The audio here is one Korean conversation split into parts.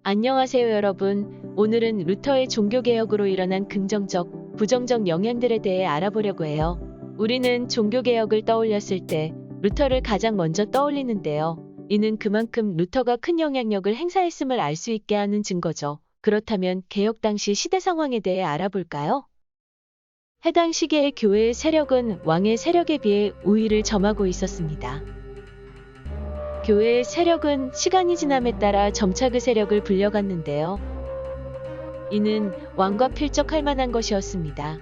안녕하세요 여러분. 오늘은 루터의 종교개혁으로 일어난 긍정적, 부정적 영향들에 대해 알아보려고 해요. 우리는 종교개혁을 떠올렸을 때 루터를 가장 먼저 떠올리는데요. 이는 그만큼 루터가 큰 영향력을 행사했음을 알 수 있게 하는 증거죠. 그렇다면 개혁 당시 시대 상황에 대해 알아볼까요? 해당 시기의 교회의 세력은 왕의 세력에 비해 우위를 점하고 있었습니다. 교회의 세력은 시간이 지남에 따라 점차 그 세력을 불려갔는데요. 이는 왕과 필적할 만한 것이었습니다.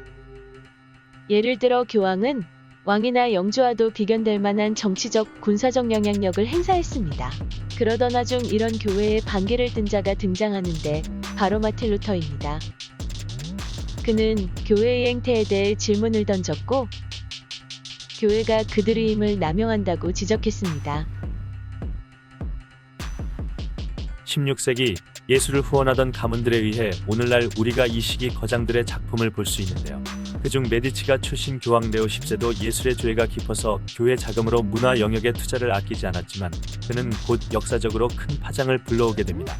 예를 들어 교황은 왕이나 영주와도 비견될 만한 정치적, 군사적 영향력을 행사했습니다. 그러던 와중 이런 교회에 반기를 든 자가 등장하는데 바로 마틴 루터입니다. 그는 교회의 행태에 대해 질문을 던졌고 교회가 그들의 힘을 남용한다고 지적했습니다. 16세기 예수를 후원하던 가문들에 의해 오늘날 우리가 이 시기 거장들의 작품을 볼 수 있는데요. 그중 메디치가 출신 교황 레오 10세도 예술의 조예가 깊어서 교회 자금으로 문화 영역에 투자를 아끼지 않았지만 그는 곧 역사적으로 큰 파장을 불러오게 됩니다.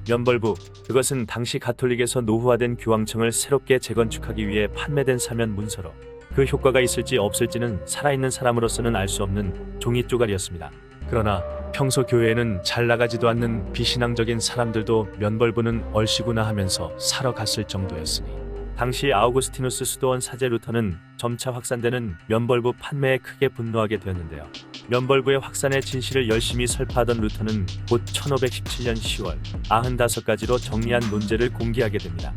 면벌부, 그것은 당시 가톨릭에서 노후화된 교황청을 새롭게 재건축하기 위해 판매된 사면 문서로 그 효과가 있을지 없을지는 살아있는 사람으로서는 알 수 없는 종이 쪼가리였습니다. 그러나 평소 교회에는 잘 나가지도 않는 비신앙적인 사람들도 면벌부는 얼씨구나 하면서 사러 갔을 정도였으니 당시 아우구스티누스 수도원 사제 루터는 점차 확산되는 면벌부 판매에 크게 분노하게 되었는데요. 면벌부의 확산의 진실을 열심히 설파하던 루터는 곧 1517년 10월 95가지로 정리한 논제를 공개하게 됩니다.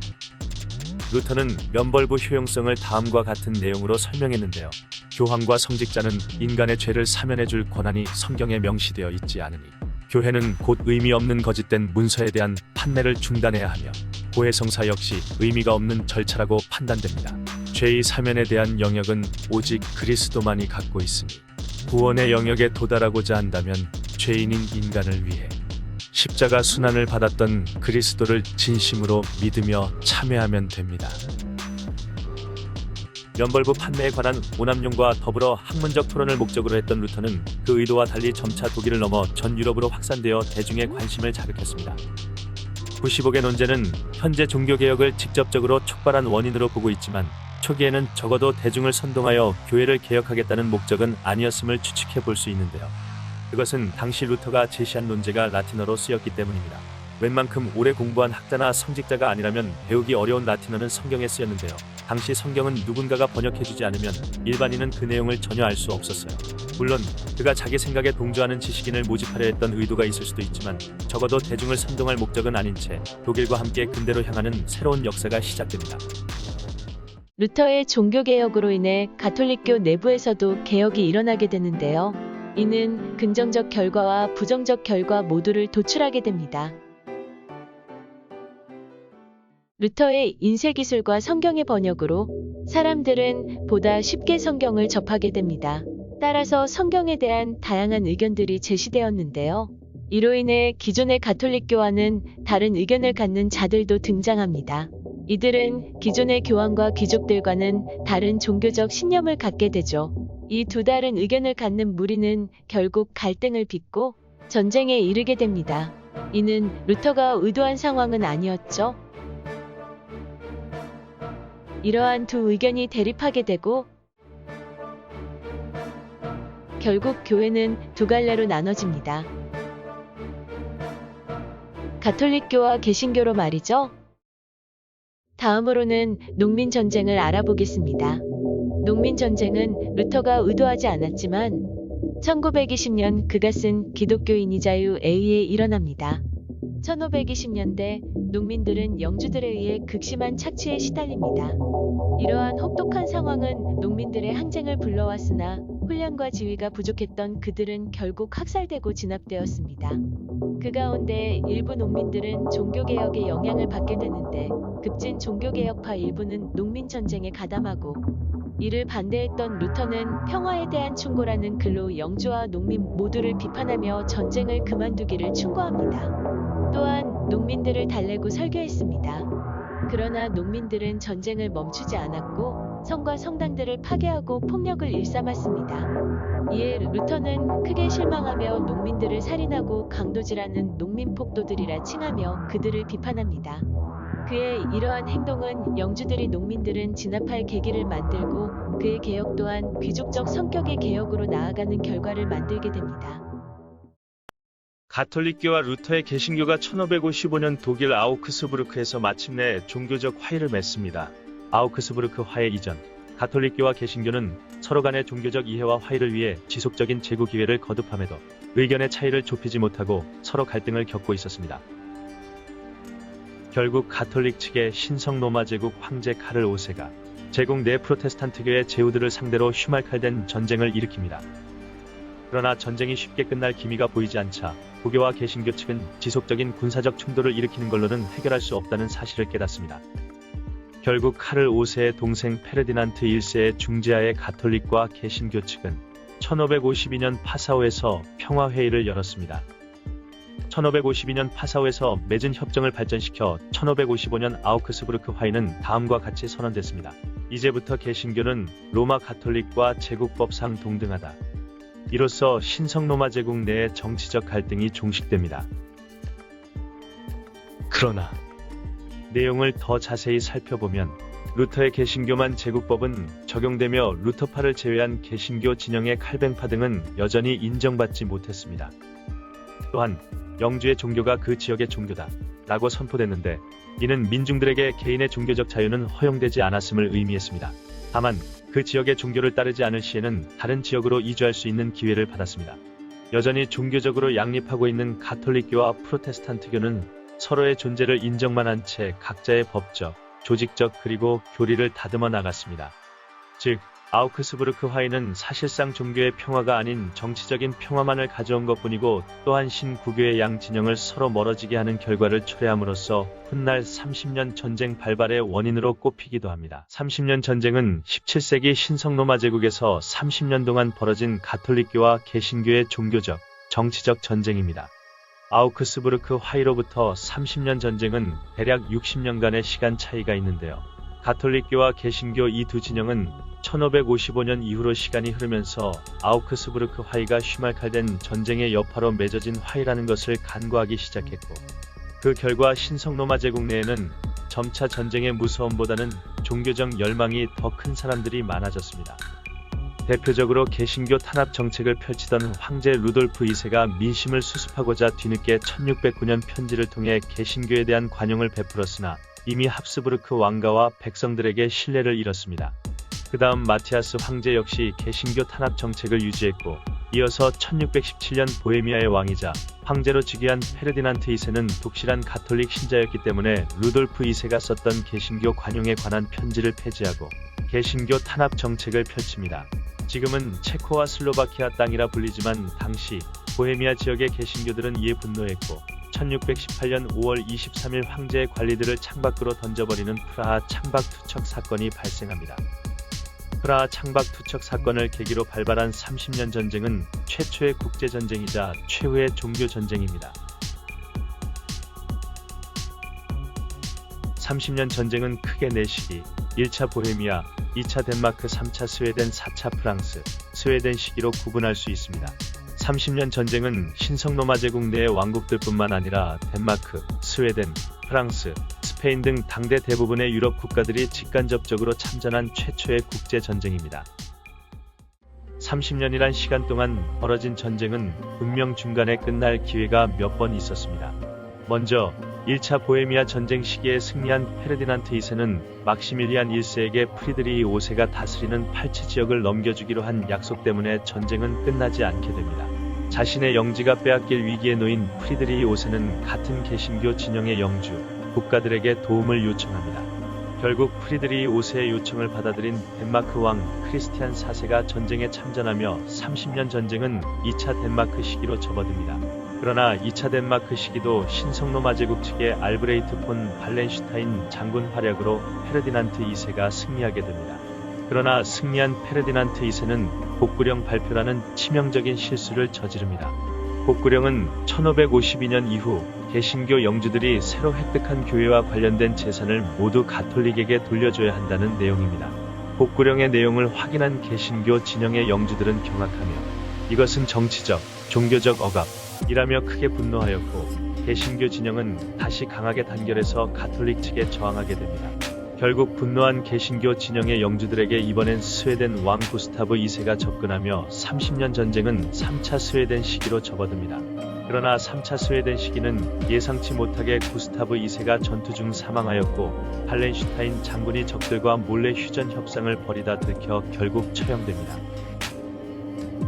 루터는 면벌부 효용성을 다음과 같은 내용으로 설명했는데요. 교황과 성직자는 인간의 죄를 사면해줄 권한이 성경에 명시되어 있지 않으니 교회는 곧 의미 없는 거짓된 문서에 대한 판매를 중단해야 하며 고해성사 역시 의미가 없는 절차라고 판단됩니다. 죄의 사면에 대한 영역은 오직 그리스도만이 갖고 있으니 구원의 영역에 도달하고자 한다면 죄인인 인간을 위해 십자가 순환을 받았던 그리스도를 진심으로 믿으며 참여하면 됩니다. 면벌부 판매에 관한 오남용과 더불어 학문적 토론을 목적으로 했던 루터는 그 의도와 달리 점차 독일을 넘어 전 유럽으로 확산되어 대중의 관심을 자극했습니다. 95개 논제는 현재 종교개혁을 직접적으로 촉발한 원인으로 보고 있지만 초기에는 적어도 대중을 선동하여 교회를 개혁하겠다는 목적은 아니었음을 추측해 볼 수 있는데요. 그것은 당시 루터가 제시한 논제가 라틴어로 쓰였기 때문입니다. 웬만큼 오래 공부한 학자나 성직자가 아니라면 배우기 어려운 라틴어는 성경에 쓰였는데요. 당시 성경은 누군가가 번역해주지 않으면 일반인은 그 내용을 전혀 알 수 없었어요. 물론 그가 자기 생각에 동조하는 지식인을 모집하려 했던 의도가 있을 수도 있지만 적어도 대중을 선동할 목적은 아닌 채 독일과 함께 근대로 향하는 새로운 역사가 시작됩니다. 루터의 종교개혁으로 인해 가톨릭교 내부에서도 개혁이 일어나게 되는데요. 이는 긍정적 결과와 부정적 결과 모두를 도출하게 됩니다. 루터의 인쇄기술과 성경의 번역으로 사람들은 보다 쉽게 성경을 접하게 됩니다. 따라서 성경에 대한 다양한 의견들이 제시되었는데요. 이로 인해 기존의 가톨릭교와는 다른 의견을 갖는 자들도 등장합니다. 이들은 기존의 교황과 귀족들과는 다른 종교적 신념을 갖게 되죠. 이 두 다른 의견을 갖는 무리는 결국 갈등을 빚고 전쟁에 이르게 됩니다. 이는 루터가 의도한 상황은 아니었죠. 이러한 두 의견이 대립하게 되고 결국 교회는 두 갈래로 나눠집니다. 가톨릭교와 개신교로 말이죠. 다음으로는 농민전쟁을 알아보겠습니다. 농민전쟁은 루터가 의도하지 않았지만 1920년 그가 쓴 기독교인이 자유에 의해 일어납니다. 1520년대 농민들은 영주들에 의해 극심한 착취에 시달립니다. 이러한 혹독한 상황은 농민들의 항쟁을 불러왔으나 훈련과 지휘가 부족했던 그들은 결국 학살되고 진압되었습니다. 그 가운데 일부 농민들은 종교개혁의 영향을 받게 되는데 급진 종교개혁파 일부는 농민전쟁에 가담하고 이를 반대했던 루터는 평화에 대한 충고라는 글로 영주와 농민 모두를 비판하며 전쟁을 그만두기를 충고합니다. 또한 농민들을 달래고 설교했습니다. 그러나 농민들은 전쟁을 멈추지 않았고 성과 성당들을 파괴하고 폭력을 일삼았습니다. 이에 루터는 크게 실망하며 농민들을 살인하고 강도질하는 농민 폭도들이라 칭하며 그들을 비판합니다. 그의 이러한 행동은 영주들이 농민들은 진압할 계기를 만들고 그의 개혁 또한 귀족적 성격의 개혁으로 나아가는 결과를 만들게 됩니다. 가톨릭교와 루터의 개신교가 1555년 독일 아우크스부르크에서 마침내 종교적 화해를 맺습니다. 아우크스부르크 화해 이전, 가톨릭교와 개신교는 서로 간의 종교적 이해와 화해를 위해 지속적인 제국 기회를 거듭함에도 의견의 차이를 좁히지 못하고 서로 갈등을 겪고 있었습니다. 결국 가톨릭 측의 신성 로마 제국 황제 카를 5세가 제국 내 프로테스탄트교의 제후들을 상대로 휘말칼된 전쟁을 일으킵니다. 그러나 전쟁이 쉽게 끝날 기미가 보이지 않자 고교와 개신교 측은 지속적인 군사적 충돌을 일으키는 걸로는 해결할 수 없다는 사실을 깨닫습니다. 결국 카를 5세의 동생 페르디난트 1세의 중재하에 가톨릭과 개신교 측은 1552년 파사오에서 평화회의를 열었습니다. 1552년 파사오에서 맺은 협정을 발전시켜 1555년 아우크스부르크 화해는 다음과 같이 선언됐습니다. 이제부터 개신교는 로마 가톨릭과 제국법상 동등하다. 이로써 신성 로마 제국 내의 정치적 갈등이 종식됩니다. 그러나 내용을 더 자세히 살펴보면 루터의 개신교만 제국법은 적용되며 루터파를 제외한 개신교 진영의 칼뱅파 등은 여전히 인정받지 못했습니다. 또한 영주의 종교가 그 지역의 종교다 라고 선포됐는데 이는 민중들에게 개인의 종교적 자유는 허용되지 않았음을 의미했습니다. 다만 그 지역의 종교를 따르지 않을 시에는 다른 지역으로 이주할 수 있는 기회를 받았습니다. 여전히 종교적으로 양립하고 있는 가톨릭교와 프로테스탄트교는 서로의 존재를 인정만 한 채 각자의 법적, 조직적 그리고 교리를 다듬어 나갔습니다. 즉, 아우크스부르크 화해는 사실상 종교의 평화가 아닌 정치적인 평화만을 가져온 것뿐이고 또한 신구교의 양 진영을 서로 멀어지게 하는 결과를 초래함으로써 훗날 30년 전쟁 발발의 원인으로 꼽히기도 합니다. 30년 전쟁은 17세기 신성로마 제국에서 30년 동안 벌어진 가톨릭교와 개신교의 종교적, 정치적 전쟁입니다. 아우크스부르크 화해로부터 30년 전쟁은 대략 60년간의 시간 차이가 있는데요. 가톨릭교와 개신교 이 두 진영은 1555년 이후로 시간이 흐르면서 아우크스부르크 화해가 휘말칼된 전쟁의 여파로 맺어진 화해라는 것을 간과하기 시작했고 그 결과 신성로마 제국 내에는 점차 전쟁의 무서움보다는 종교적 열망이 더 큰 사람들이 많아졌습니다. 대표적으로 개신교 탄압 정책을 펼치던 황제 루돌프 2세가 민심을 수습하고자 뒤늦게 1609년 편지를 통해 개신교에 대한 관용을 베풀었으나 이미 합스부르크 왕가와 백성들에게 신뢰를 잃었습니다. 그 다음 마티아스 황제 역시 개신교 탄압 정책을 유지했고 이어서 1617년 보헤미아의 왕이자 황제로 즉위한 페르디난트 2세는 독실한 가톨릭 신자였기 때문에 루돌프 2세가 썼던 개신교 관용에 관한 편지를 폐지하고 개신교 탄압 정책을 펼칩니다. 지금은 체코와 슬로바키아 땅이라 불리지만 당시 보헤미아 지역의 개신교들은 이에 분노했고 1618년 5월 23일 황제의 관리들을 창밖으로 던져버리는 프라하 창밖 투척 사건이 발생합니다. 프라하 창밖 투척 사건을 계기로 발발한 30년 전쟁은 최초의 국제전쟁이자 최후의 종교전쟁입니다. 30년 전쟁은 크게 4시기, 1차 보헤미아, 2차 덴마크, 3차 스웨덴, 4차 프랑스, 스웨덴 시기로 구분할 수 있습니다. 30년 전쟁은 신성로마 제국 내의 왕국들뿐만 아니라 덴마크, 스웨덴, 프랑스, 스페인 등 당대 대부분의 유럽 국가들이 직간접적으로 참전한 최초의 국제전쟁입니다. 30년이란 시간 동안 벌어진 전쟁은 분명 중간에 끝날 기회가 몇 번 있었습니다. 먼저 1차 보헤미아 전쟁 시기에 승리한 페르디난트 2세는 막시밀리안 1세에게 프리드리히 5세가 다스리는 팔치 지역을 넘겨주기로 한 약속 때문에 전쟁은 끝나지 않게 됩니다. 자신의 영지가 빼앗길 위기에 놓인 프리드리히 5세는 같은 개신교 진영의 영주, 국가들에게 도움을 요청합니다. 결국 프리드리히 5세의 요청을 받아들인 덴마크 왕 크리스티안 4세가 전쟁에 참전하며 30년 전쟁은 2차 덴마크 시기로 접어듭니다. 그러나 2차 덴마크 시기도 신성로마 제국 측의 알브레이트 폰 발렌슈타인 장군 활약으로 페르디난트 2세가 승리하게 됩니다. 그러나 승리한 페르디난트 2세는 복구령 발표라는 치명적인 실수를 저지릅니다. 복구령은 1552년 이후 개신교 영주들이 새로 획득한 교회와 관련된 재산을 모두 가톨릭에게 돌려줘야 한다는 내용입니다. 복구령의 내용을 확인한 개신교 진영의 영주들은 경악하며 이것은 정치적, 종교적 억압이라며 크게 분노하였고 개신교 진영은 다시 강하게 단결해서 가톨릭 측에 저항하게 됩니다. 결국 분노한 개신교 진영의 영주들에게 이번엔 스웨덴 왕 구스타브 2세가 접근하며 30년 전쟁은 3차 스웨덴 시기로 접어듭니다. 그러나 3차 스웨덴 시기는 예상치 못하게 구스타브 2세가 전투 중 사망하였고 발렌슈타인 장군이 적들과 몰래 휴전 협상을 벌이다 들켜 결국 처형됩니다.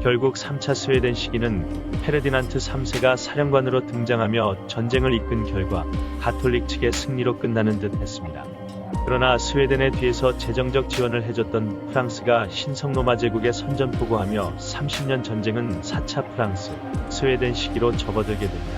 결국 3차 스웨덴 시기는 페르디난트 3세가 사령관으로 등장하며 전쟁을 이끈 결과 가톨릭 측의 승리로 끝나는 듯 했습니다. 그러나 스웨덴의 뒤에서 재정적 지원을 해줬던 프랑스가 신성로마 제국에 선전포고하며 30년 전쟁은 4차 프랑스, 스웨덴 시기로 접어들게 됩니다.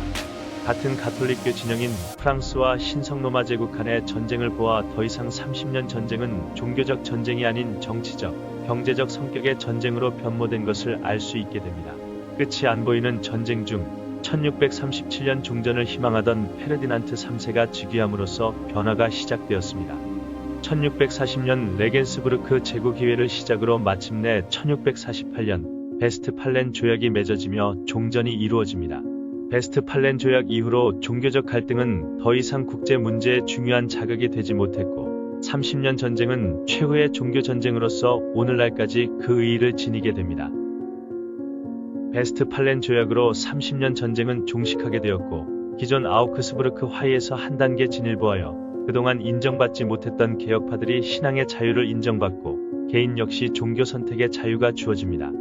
같은 가톨릭교 진영인 프랑스와 신성로마 제국 간의 전쟁을 보아 더 이상 30년 전쟁은 종교적 전쟁이 아닌 정치적, 경제적 성격의 전쟁으로 변모된 것을 알 수 있게 됩니다. 끝이 안 보이는 전쟁 중 1637년 종전을 희망하던 페르디난트 3세가 즉위함으로써 변화가 시작되었습니다. 1640년 레겐스부르크 제국기회를 시작으로 마침내 1648년 베스트팔렌 조약이 맺어지며 종전이 이루어집니다. 베스트팔렌 조약 이후로 종교적 갈등은 더 이상 국제 문제의 중요한 자극이 되지 못했고 30년 전쟁은 최후의 종교 전쟁으로서 오늘날까지 그 의의를 지니게 됩니다. 베스트팔렌 조약으로 30년 전쟁은 종식하게 되었고 기존 아우크스부르크 화의에서 한 단계 진일보하여 그동안 인정받지 못했던 개혁파들이 신앙의 자유를 인정받고 개인 역시 종교 선택의 자유가 주어집니다.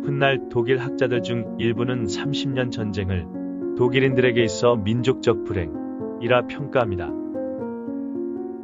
훗날 독일 학자들 중 일부는 30년 전쟁을 독일인들에게 있어 민족적 불행이라 평가합니다.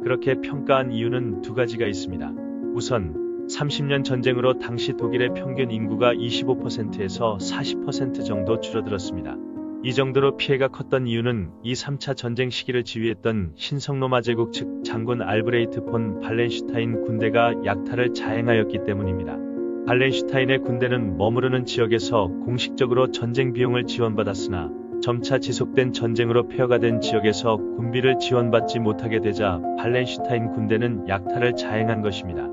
그렇게 평가한 이유는 두 가지가 있습니다. 우선 30년 전쟁으로 당시 독일의 평균 인구가 25%에서 40% 정도 줄어들었습니다. 이 정도로 피해가 컸던 이유는 이 3차 전쟁 시기를 지휘했던 신성로마 제국 측 장군 알브레이트 폰 발렌슈타인 군대가 약탈을 자행하였기 때문입니다. 발렌슈타인의 군대는 머무르는 지역에서 공식적으로 전쟁 비용을 지원받았으나 점차 지속된 전쟁으로 폐허가 된 지역에서 군비를 지원받지 못하게 되자 발렌슈타인 군대는 약탈을 자행한 것입니다.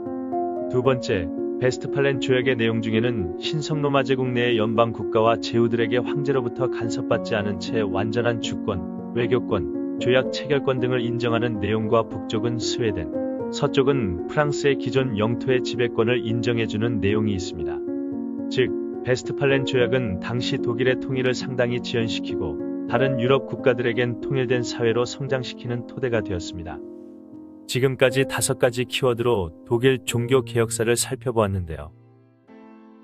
두 번째, 베스트팔렌 조약의 내용 중에는 신성로마 제국 내의 연방 국가와 제후들에게 황제로부터 간섭받지 않은 채 완전한 주권, 외교권, 조약 체결권 등을 인정하는 내용과 북쪽은 스웨덴, 서쪽은 프랑스의 기존 영토의 지배권을 인정해주는 내용이 있습니다. 즉, 베스트팔렌 조약은 당시 독일의 통일을 상당히 지연시키고 다른 유럽 국가들에겐 통일된 사회로 성장시키는 토대가 되었습니다. 지금까지 5가지 키워드로 독일 종교 개혁사를 살펴보았는데요.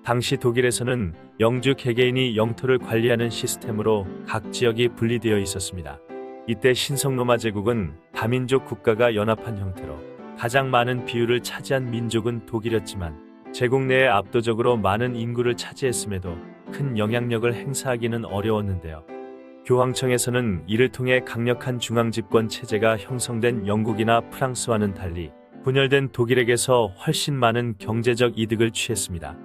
당시 독일에서는 영주 개개인이 영토를 관리하는 시스템으로 각 지역이 분리되어 있었습니다. 이때 신성로마 제국은 다민족 국가가 연합한 형태로 가장 많은 비율을 차지한 민족은 독일이었지만 제국 내에 압도적으로 많은 인구를 차지했음에도 큰 영향력을 행사하기는 어려웠는데요. 교황청에서는 이를 통해 강력한 중앙집권 체제가 형성된 영국이나 프랑스와는 달리 분열된 독일에게서 훨씬 많은 경제적 이득을 취했습니다.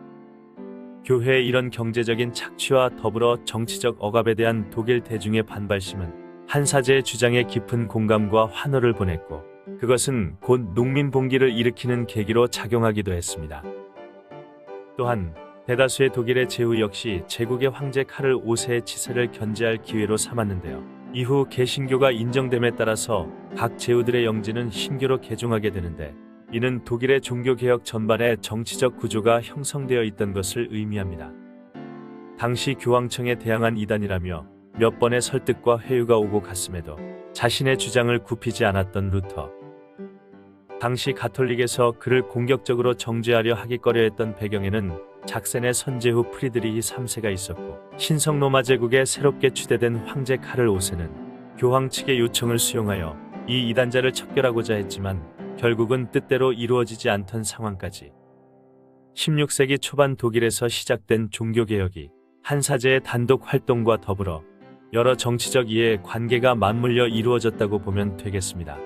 교회의 이런 경제적인 착취와 더불어 정치적 억압에 대한 독일 대중의 반발심은 한사제의 주장에 깊은 공감과 환호를 보냈고 그것은 곧 농민봉기를 일으키는 계기로 작용하기도 했습니다. 또한 대다수의 독일의 제후 역시 제국의 황제 카를 5세의 치세를 견제할 기회로 삼았는데요. 이후 개신교가 인정됨에 따라서 각 제후들의 영지는 신교로 개종하게 되는데 이는 독일의 종교개혁 전반의 정치적 구조가 형성되어 있던 것을 의미합니다. 당시 교황청에 대항한 이단이라며 몇 번의 설득과 회유가 오고 갔음에도 자신의 주장을 굽히지 않았던 루터. 당시 가톨릭에서 그를 공격적으로 정죄하려 하기꺼려했던 배경에는 작센의 선제후 프리드리히 3세가 있었고 신성로마 제국에 새롭게 추대된 황제 카를 5세는 교황 측의 요청을 수용하여 이 이단자를 척결하고자 했지만 결국은 뜻대로 이루어지지 않던 상황까지. 16세기 초반 독일에서 시작된 종교개혁이 한사제의 단독 활동과 더불어 여러 정치적 이해 관계가 맞물려 이루어졌다고 보면 되겠습니다.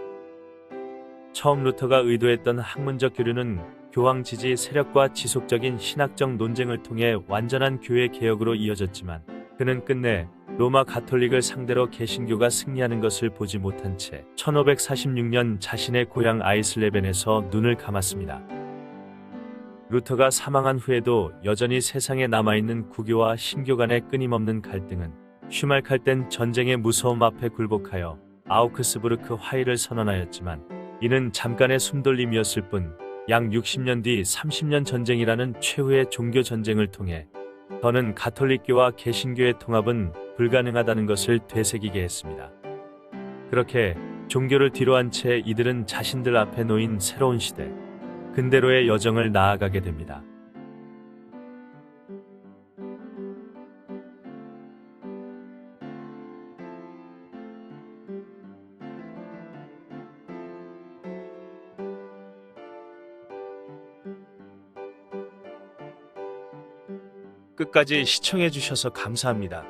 처음 루터가 의도했던 학문적 교류는 교황 지지 세력과 지속적인 신학적 논쟁을 통해 완전한 교회 개혁으로 이어졌지만 그는 끝내 로마 가톨릭을 상대로 개신교가 승리하는 것을 보지 못한 채 1546년 자신의 고향 아이슬레벤에서 눈을 감았습니다. 루터가 사망한 후에도 여전히 세상에 남아있는 구교와 신교 간의 끊임없는 갈등은 슈말칼땐 전쟁의 무서움 앞에 굴복하여 아우크스부르크 화의를 선언하였지만 이는 잠깐의 숨돌림이었을 뿐 약 60년 뒤 30년 전쟁이라는 최후의 종교 전쟁을 통해 더는 가톨릭교와 개신교의 통합은 불가능하다는 것을 되새기게 했습니다. 그렇게 종교를 뒤로한 채 이들은 자신들 앞에 놓인 새로운 시대, 근대로의 여정을 나아가게 됩니다. 끝까지 시청해주셔서 감사합니다.